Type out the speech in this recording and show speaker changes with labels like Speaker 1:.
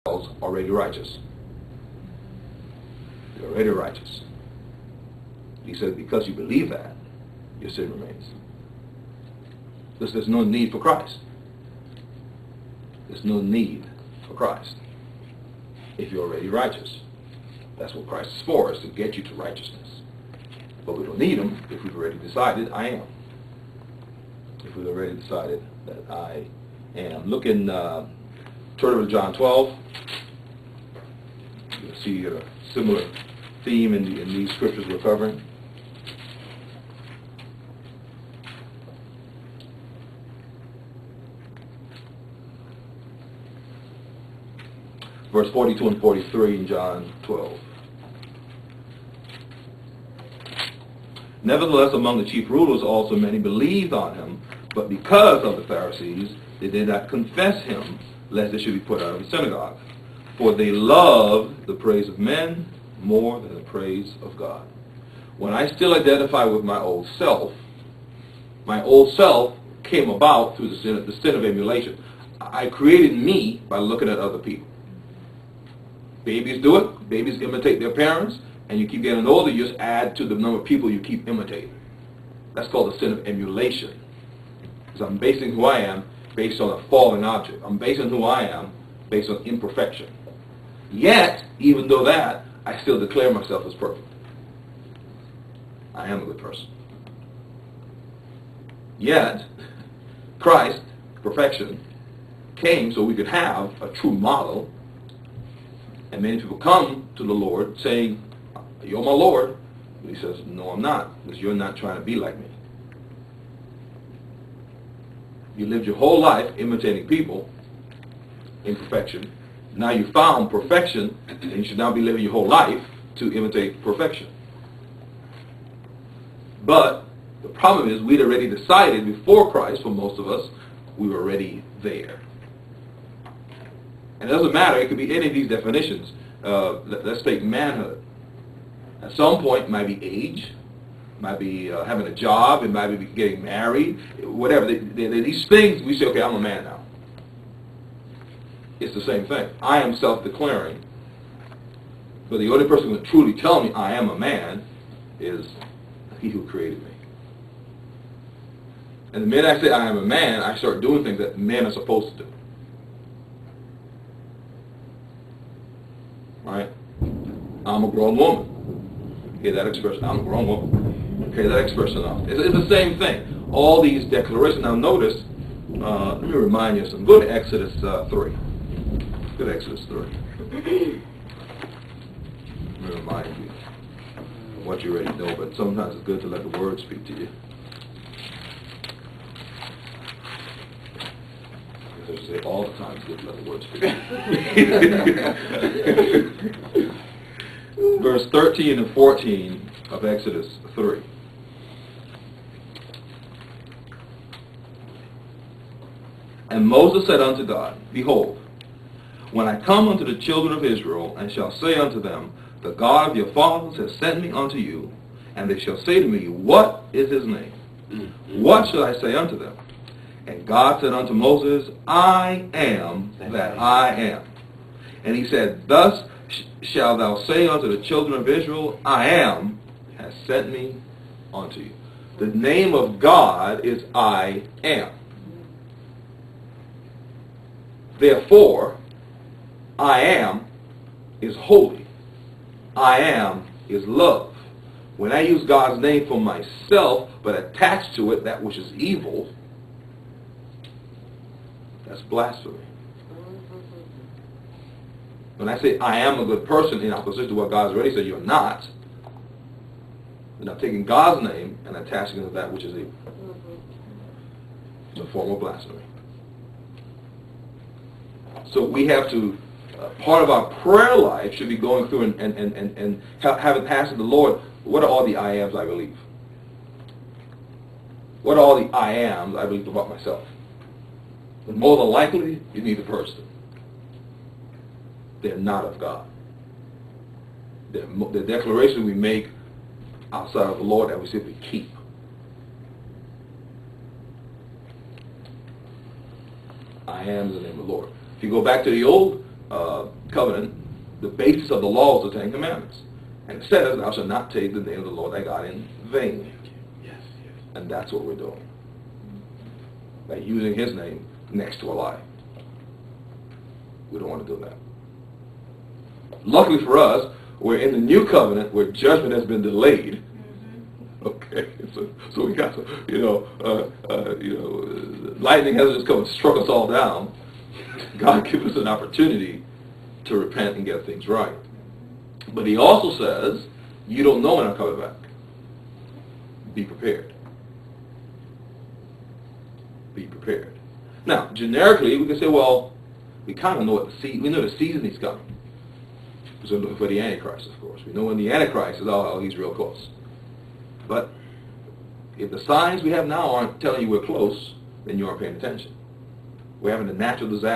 Speaker 1: already righteous. You're already righteous. He said, because you believe that, your sin remains. There's no need for Christ. There's no need for Christ if you're already righteous. That's what Christ is for, is to get you to righteousness. But we don't need him if we've already decided I am. If we've already decided that I am. Look in, turn over to John 12. You'll see a similar theme in these scriptures we're covering. Verse 42 and 43 in John 12. Nevertheless, among the chief rulers also many believed on him, but because of the Pharisees, they did not confess him, lest they should be put out of the synagogue. For they loved the praise of men more than the praise of God. When I still identify with my old self came about through the sin of emulation. I created me by looking at other people. Babies do it. Babies imitate their parents. And you keep getting older, you just add to the number of people you keep imitating. That's called the sin of emulation. Because I'm basing who I am based on a fallen object. I'm basing who I am based on imperfection. Yet, even though that, I still declare myself as perfect. I am a good person. Yet, Christ, perfection, came so we could have a true model. And many people come to the Lord saying, you're my Lord. And he says, no, I'm not, because you're not trying to be like me. You lived your whole life imitating people in perfection. Now you found perfection, and you should now be living your whole life to imitate perfection. But the problem is we'd already decided before Christ, for most of us, we were already there. And it doesn't matter, it could be any of these definitions. Let's take manhood. At some point, it might be age, it might be having a job, it might be getting married, whatever. These things, we say, okay, I'm a man now. It's the same thing. I am self-declaring. But the only person who can truly tell me I am a man is he who created me. And the minute I say I am a man, I start doing things that men are supposed to do. Right? I'm a grown woman. Hear that expression? I'm a grown woman. Hear that expression enough. It's the same thing. All these declarations. Now notice, let me remind you of something. Go to Exodus 3. Go to Exodus 3. Let me remind you of what you already know, but sometimes it's good to let the word speak to you. As I say, all the time it's good to let the word speak. Verse 13 and 14 of Exodus 3. And Moses said unto God, behold, when I come unto the children of Israel, and shall say unto them, the God of your fathers has sent me unto you, and they shall say to me, what is his name? What shall I say unto them? And God said unto Moses, I am that I am. And he said, thus shalt thou say unto the children of Israel, I am has sent me unto you. The name of God is I am. Therefore, I am is holy. I am is love. When I use God's name for myself, but attach to it that which is evil, that's blasphemy. When I say I am a good person in opposition to what God's already said you're not, then I'm taking God's name and attaching it to that which is evil. It's a form of blasphemy. So we have to, part of our prayer life should be going through and having passed to the Lord, what are all the I ams I believe? What are all the I ams I believe about myself? And more than likely, you need the person. They're not of God. The declaration we make outside of the Lord that we simply keep. I am the name of the Lord. If you go back to the old covenant, the basis of the law was the Ten Commandments. And it says, thou shalt not take the name of the Lord thy God in vain.
Speaker 2: Yes, yes.
Speaker 1: And that's what we're doing. By using his name next to a lie. We don't want to do that. Luckily for us, we're in the new covenant where judgment has been delayed. Okay, so we got to, lightning hasn't just come and struck us all down. God gives us an opportunity to repent and get things right. But he also says, you don't know when I'm coming back. Be prepared. Be prepared. Now, generically, we can say, well, we kind of know what we know the season he's coming. So we're looking for the Antichrist, of course. We know when the Antichrist is, he's real close. But if the signs we have now aren't telling you we're close, then you aren't paying attention. We're having a natural disaster.